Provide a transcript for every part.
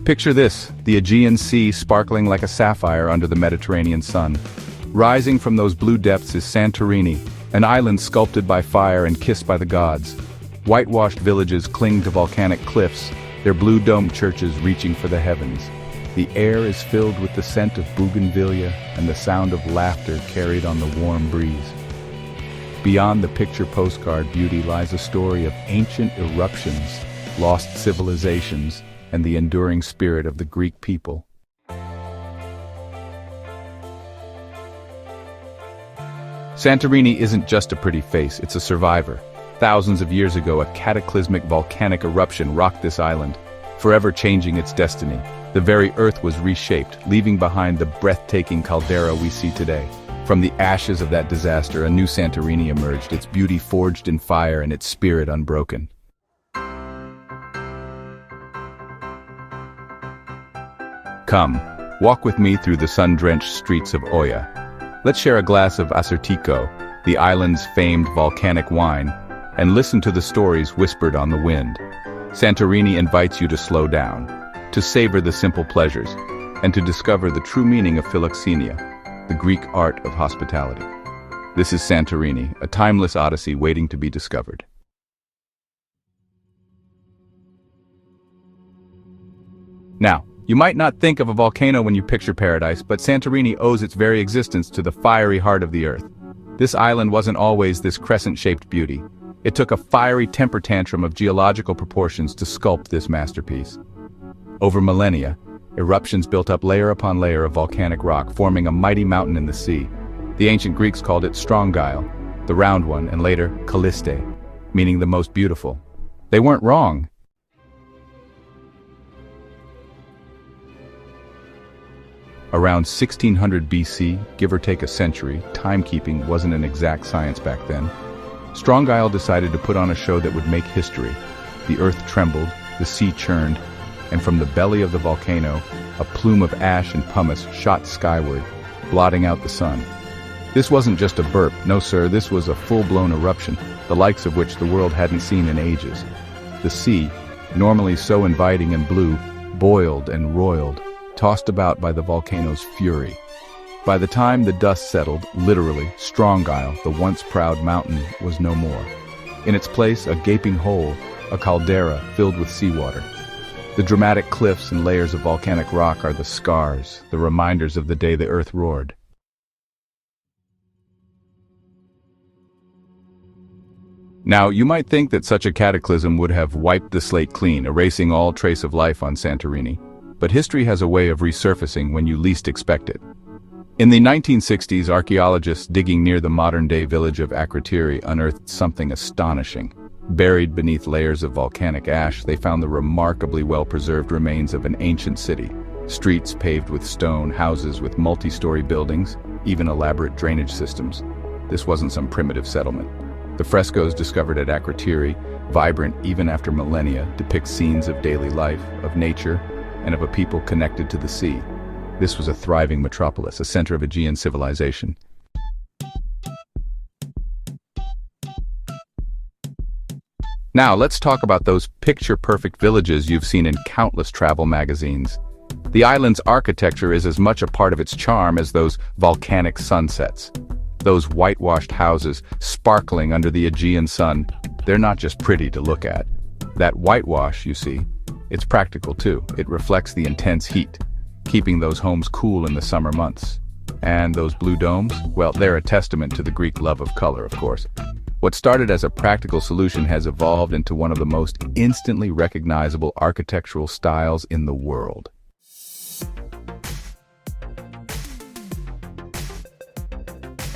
Picture this, the Aegean Sea sparkling like a sapphire under the Mediterranean sun. Rising from those blue depths is Santorini, an island sculpted by fire and kissed by the gods. Whitewashed villages cling to volcanic cliffs, their blue-domed churches reaching for the heavens. The air is filled with the scent of bougainvillea and the sound of laughter carried on the warm breeze. Beyond the picture postcard beauty lies a story of ancient eruptions, lost civilizations, and the enduring spirit of the Greek people. Santorini isn't just a pretty face, it's a survivor. Thousands of years ago, a cataclysmic volcanic eruption rocked this island, forever changing its destiny. The very earth was reshaped, leaving behind the breathtaking caldera we see today. From the ashes of that disaster, a new Santorini emerged, its beauty forged in fire and its spirit unbroken. Come, walk with me through the sun-drenched streets of Oya. Let's share a glass of Asertico, the island's famed volcanic wine, and listen to the stories whispered on the wind. Santorini invites you to slow down, to savor the simple pleasures, and to discover the true meaning of philoxenia, the Greek art of hospitality. This is Santorini, a timeless odyssey waiting to be discovered. Now, you might not think of a volcano when you picture paradise, but Santorini owes its very existence to the fiery heart of the earth. This island wasn't always this crescent-shaped beauty. It took a fiery temper tantrum of geological proportions to sculpt this masterpiece. Over millennia, eruptions built up layer upon layer of volcanic rock, forming a mighty mountain in the sea. The ancient Greeks called it Strongyle, the round one, and later Calliste, meaning the most beautiful. They weren't wrong. Around 1600 BC, give or take a century, timekeeping wasn't an exact science back then, Strongyle decided to put on a show that would make history. The earth trembled, the sea churned, and from the belly of the volcano, a plume of ash and pumice shot skyward, blotting out the sun. This wasn't just a burp, no sir, this was a full-blown eruption, the likes of which the world hadn't seen in ages. The sea, normally so inviting and blue, boiled and roiled, tossed about by the volcano's fury. By the time the dust settled, literally, Strongyle, the once proud mountain, was no more. In its place, a gaping hole, a caldera filled with seawater. The dramatic cliffs and layers of volcanic rock are the scars, the reminders of the day the earth roared. Now, you might think that such a cataclysm would have wiped the slate clean, erasing all trace of life on Santorini. But history has a way of resurfacing when you least expect it. In the 1960s, archaeologists digging near the modern-day village of Akrotiri unearthed something astonishing. Buried beneath layers of volcanic ash, they found the remarkably well-preserved remains of an ancient city. Streets paved with stone, houses with multi-story buildings, even elaborate drainage systems. This wasn't some primitive settlement. The frescoes discovered at Akrotiri, vibrant even after millennia, depict scenes of daily life, of nature, and of a people connected to the sea. This was a thriving metropolis, a center of Aegean civilization. Now, let's talk about those picture-perfect villages you've seen in countless travel magazines. The island's architecture is as much a part of its charm as those volcanic sunsets. Those whitewashed houses, sparkling under the Aegean sun, they're not just pretty to look at. That whitewash, you see, it's practical too. It reflects the intense heat, keeping those homes cool in the summer months. And those blue domes, well, they're a testament to the Greek love of color, of course. What started as a practical solution has evolved into one of the most instantly recognizable architectural styles in the world.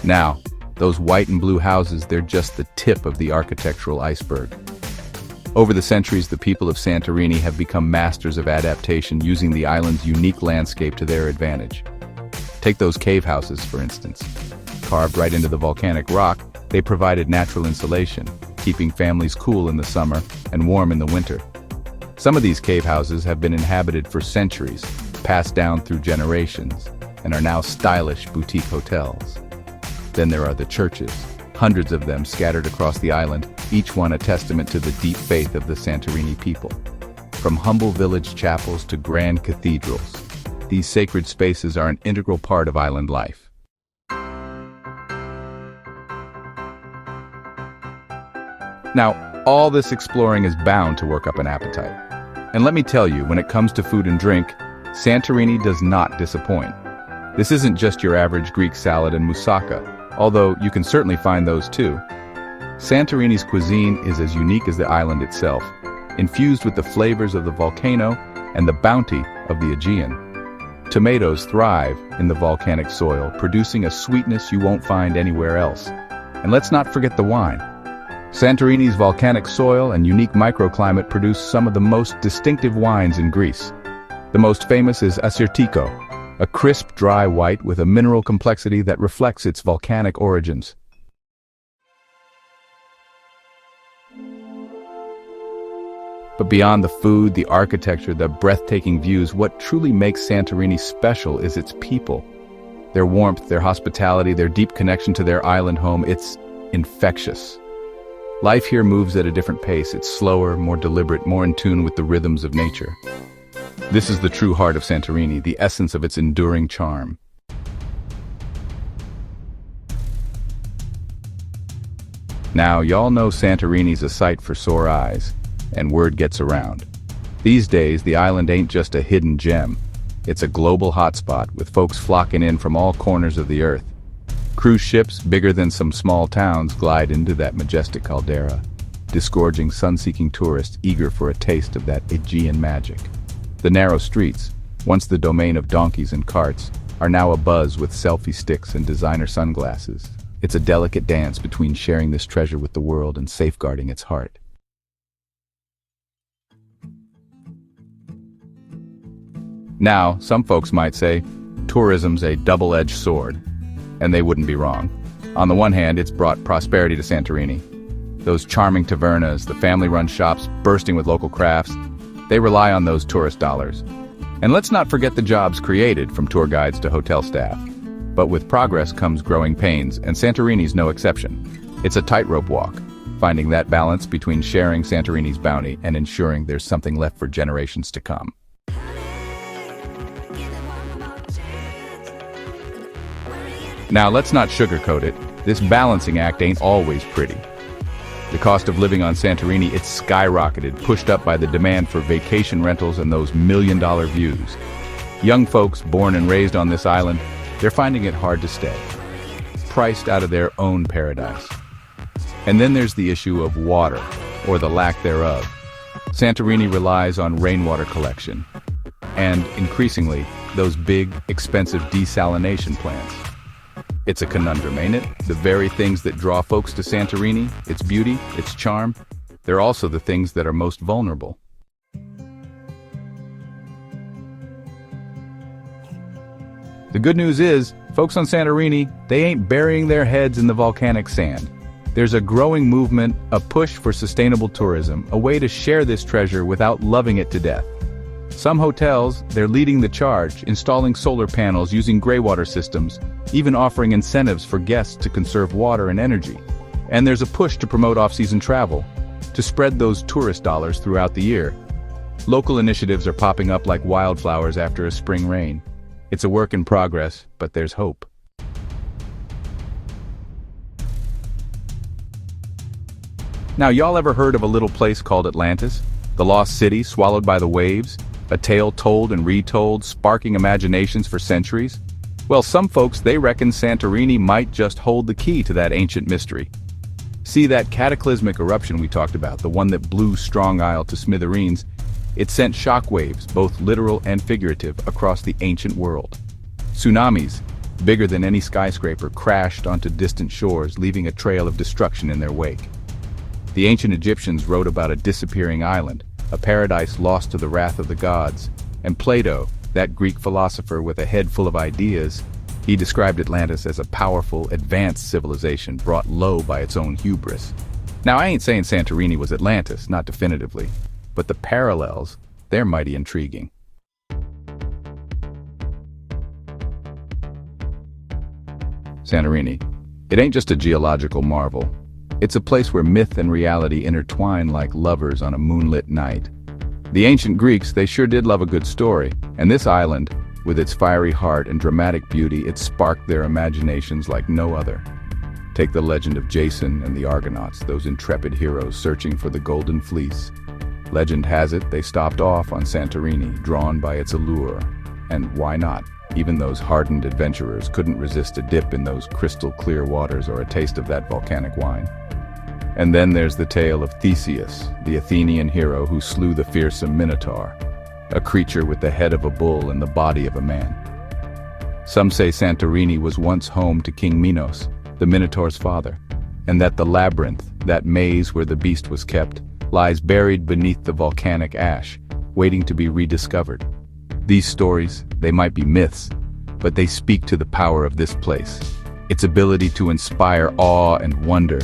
Now, those white and blue houses, they're just the tip of the architectural iceberg. Over the centuries, the people of Santorini have become masters of adaptation, using the island's unique landscape to their advantage. Take those cave houses, for instance. Carved right into the volcanic rock, they provided natural insulation, keeping families cool in the summer and warm in the winter. Some of these cave houses have been inhabited for centuries, passed down through generations, and are now stylish boutique hotels. Then there are the churches, hundreds of them scattered across the island, each one a testament to the deep faith of the Santorini people. From humble village chapels to grand cathedrals, these sacred spaces are an integral part of island life. Now, all this exploring is bound to work up an appetite. And let me tell you, when it comes to food and drink, Santorini does not disappoint. This isn't just your average Greek salad and moussaka, although you can certainly find those too. Santorini's cuisine is as unique as the island itself, infused with the flavors of the volcano and the bounty of the Aegean. Tomatoes thrive in the volcanic soil, producing a sweetness you won't find anywhere else. And let's not forget the wine. Santorini's volcanic soil and unique microclimate produce some of the most distinctive wines in Greece. The most famous is Assyrtiko, a crisp, dry white with a mineral complexity that reflects its volcanic origins. But beyond the food, the architecture, the breathtaking views, what truly makes Santorini special is its people. Their warmth, their hospitality, their deep connection to their island home, it's infectious. Life here moves at a different pace. It's slower, more deliberate, more in tune with the rhythms of nature. This is the true heart of Santorini, the essence of its enduring charm. Now, y'all know Santorini's a sight for sore eyes, and word gets around. These days, the island ain't just a hidden gem. It's a global hotspot, with folks flocking in from all corners of the earth. Cruise ships, bigger than some small towns, glide into that majestic caldera, disgorging sun-seeking tourists eager for a taste of that Aegean magic. The narrow streets, once the domain of donkeys and carts, are now abuzz with selfie sticks and designer sunglasses. It's a delicate dance between sharing this treasure with the world and safeguarding its heart. Now, some folks might say, tourism's a double-edged sword, and they wouldn't be wrong. On the one hand, it's brought prosperity to Santorini. Those charming tavernas, the family-run shops bursting with local crafts, they rely on those tourist dollars. And let's not forget the jobs created, from tour guides to hotel staff. But with progress comes growing pains, and Santorini's no exception. It's a tightrope walk, finding that balance between sharing Santorini's bounty and ensuring there's something left for generations to come. Now, let's not sugarcoat it. This balancing act ain't always pretty. The cost of living on Santorini, it's skyrocketed, pushed up by the demand for vacation rentals and those million-dollar views. Young folks born and raised on this island, they're finding it hard to stay, priced out of their own paradise. And then there's the issue of water, or the lack thereof. Santorini relies on rainwater collection, and increasingly, those big, expensive desalination plants. It's a conundrum, ain't it? The very things that draw folks to Santorini, its beauty, its charm, they're also the things that are most vulnerable. The good news is, folks on Santorini, they ain't burying their heads in the volcanic sand. There's a growing movement, a push for sustainable tourism, a way to share this treasure without loving it to death. Some hotels, they're leading the charge, installing solar panels, using greywater systems, even offering incentives for guests to conserve water and energy. And there's a push to promote off-season travel, to spread those tourist dollars throughout the year. Local initiatives are popping up like wildflowers after a spring rain. It's a work in progress, but there's hope. Now, y'all ever heard of a little place called Atlantis? The lost city swallowed by the waves? A tale told and retold, sparking imaginations for centuries? Well, some folks, they reckon Santorini might just hold the key to that ancient mystery. See, that cataclysmic eruption we talked about, the one that blew Strong Isle to smithereens, it sent shockwaves, both literal and figurative, across the ancient world. Tsunamis, bigger than any skyscraper, crashed onto distant shores, leaving a trail of destruction in their wake. The ancient Egyptians wrote about a disappearing island, a paradise lost to the wrath of the gods, and Plato, that Greek philosopher with a head full of ideas, he described Atlantis as a powerful, advanced civilization brought low by its own hubris. Now, I ain't saying Santorini was Atlantis, not definitively, but the parallels, they're mighty intriguing. Santorini, it ain't just a geological marvel. It's a place where myth and reality intertwine like lovers on a moonlit night. The ancient Greeks, they sure did love a good story, and this island, with its fiery heart and dramatic beauty, it sparked their imaginations like no other. Take the legend of Jason and the Argonauts, those intrepid heroes searching for the Golden Fleece. Legend has it they stopped off on Santorini, drawn by its allure. And why not? Even those hardened adventurers couldn't resist a dip in those crystal-clear waters or a taste of that volcanic wine. And then there's the tale of Theseus, the Athenian hero who slew the fearsome Minotaur, a creature with the head of a bull and the body of a man. Some say Santorini was once home to King Minos, the Minotaur's father, and that the labyrinth, that maze where the beast was kept, lies buried beneath the volcanic ash, waiting to be rediscovered. These stories, they might be myths, but they speak to the power of this place, its ability to inspire awe and wonder,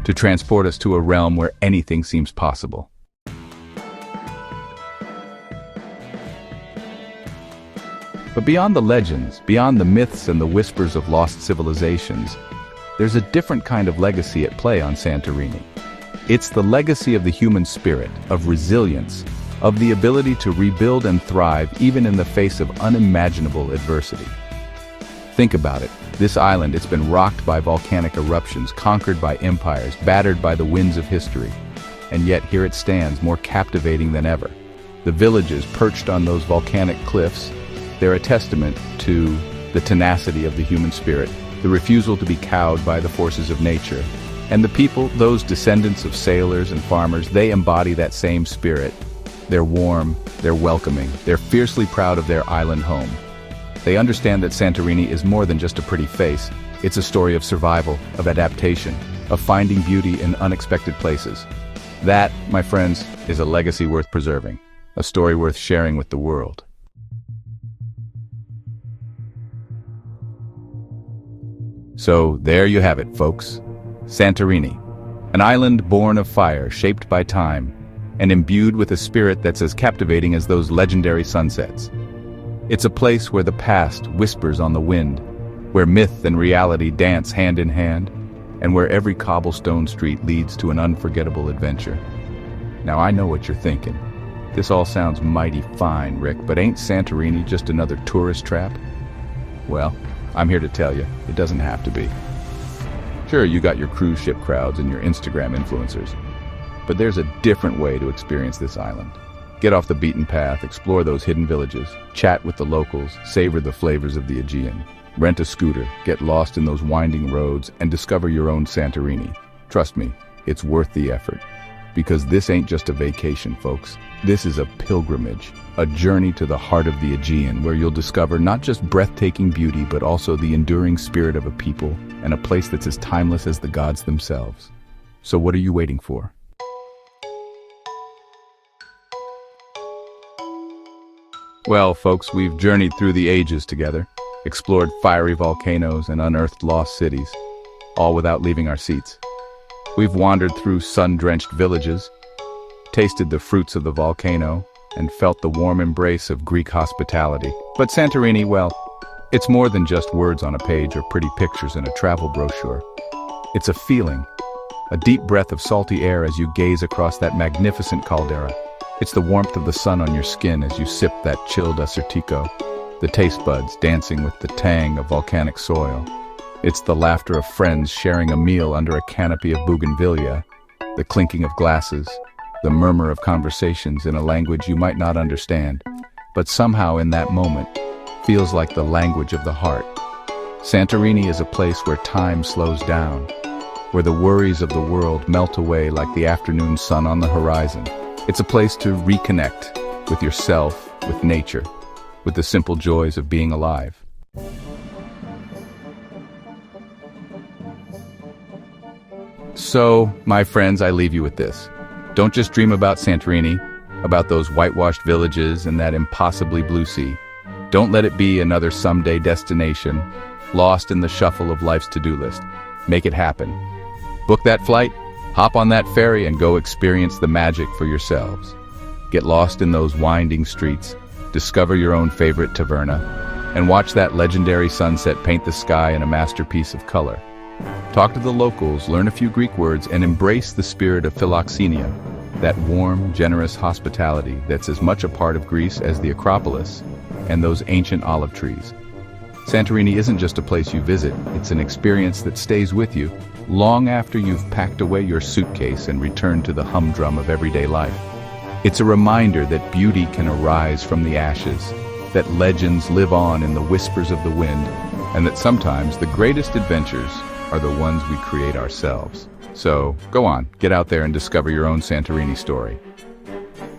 to transport us to a realm where anything seems possible. But beyond the legends, beyond the myths and the whispers of lost civilizations, there's a different kind of legacy at play on Santorini. It's the legacy of the human spirit, of resilience, of the ability to rebuild and thrive even in the face of unimaginable adversity. Think about it. This island, it's been rocked by volcanic eruptions, conquered by empires, battered by the winds of history. And yet here it stands, more captivating than ever. The villages perched on those volcanic cliffs, they're a testament to the tenacity of the human spirit, the refusal to be cowed by the forces of nature. And the people, those descendants of sailors and farmers, they embody that same spirit. They're warm, they're welcoming, they're fiercely proud of their island home. They understand that Santorini is more than just a pretty face. It's a story of survival, of adaptation, of finding beauty in unexpected places. That, my friends, is a legacy worth preserving, a story worth sharing with the world. So there you have it, folks. Santorini, an island born of fire, shaped by time, and imbued with a spirit that's as captivating as those legendary sunsets. It's a place where the past whispers on the wind, where myth and reality dance hand in hand, and where every cobblestone street leads to an unforgettable adventure. Now I know what you're thinking. This all sounds mighty fine, Rick, but ain't Santorini just another tourist trap? Well, I'm here to tell you, it doesn't have to be. Sure, you got your cruise ship crowds and your Instagram influencers, but there's a different way to experience this island. Get off the beaten path, explore those hidden villages, chat with the locals, savor the flavors of the Aegean. Rent a scooter, get lost in those winding roads, and discover your own Santorini. Trust me, it's worth the effort. Because this ain't just a vacation, folks. This is a pilgrimage, a journey to the heart of the Aegean, where you'll discover not just breathtaking beauty, but also the enduring spirit of a people, and a place that's as timeless as the gods themselves. So what are you waiting for? Well, folks, we've journeyed through the ages together, explored fiery volcanoes and unearthed lost cities, all without leaving our seats. We've wandered through sun-drenched villages, tasted the fruits of the volcano, and felt the warm embrace of Greek hospitality. But Santorini, well, it's more than just words on a page or pretty pictures in a travel brochure. It's a feeling, a deep breath of salty air as you gaze across that magnificent caldera. It's the warmth of the sun on your skin as you sip that chilled Asertico, the taste buds dancing with the tang of volcanic soil. It's the laughter of friends sharing a meal under a canopy of bougainvillea, the clinking of glasses, the murmur of conversations in a language you might not understand, but somehow in that moment feels like the language of the heart. Santorini is a place where time slows down, where the worries of the world melt away like the afternoon sun on the horizon. It's a place to reconnect with yourself, with nature, with the simple joys of being alive. So, my friends, I leave you with this. Don't just dream about Santorini, about those whitewashed villages and that impossibly blue sea. Don't let it be another someday destination, lost in the shuffle of life's to-do list. Make it happen. Book that flight, hop on that ferry, and go experience the magic for yourselves. Get lost in those winding streets, discover your own favorite taverna, and watch that legendary sunset paint the sky in a masterpiece of color. Talk to the locals, learn a few Greek words, and embrace the spirit of philoxenia. That warm, generous hospitality that's as much a part of Greece as the Acropolis and those ancient olive trees. Santorini isn't just a place you visit, it's an experience that stays with you long after you've packed away your suitcase and returned to the humdrum of everyday life. It's a reminder that beauty can arise from the ashes, that legends live on in the whispers of the wind, and that sometimes the greatest adventures are the ones we create ourselves. So, go on, get out there and discover your own Santorini story.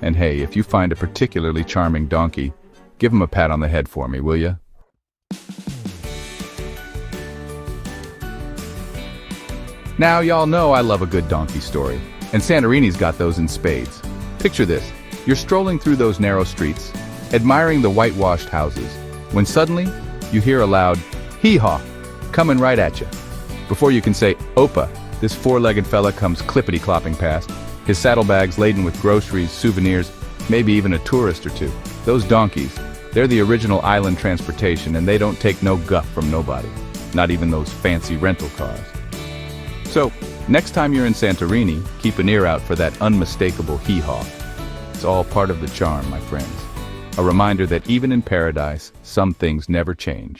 And hey, if you find a particularly charming donkey, give him a pat on the head for me, will ya? Now, y'all know I love a good donkey story, and Santorini's got those in spades. Picture this, you're strolling through those narrow streets, admiring the whitewashed houses, when suddenly, you hear a loud, hee-haw, coming right at you. Before you can say, Opa, this four-legged fella comes clippity-clopping past, his saddlebags laden with groceries, souvenirs, maybe even a tourist or two. Those donkeys, they're the original island transportation, and they don't take no guff from nobody, not even those fancy rental cars. So, next time you're in Santorini, keep an ear out for that unmistakable hee-haw. It's all part of the charm, my friends. A reminder that even in paradise, some things never change.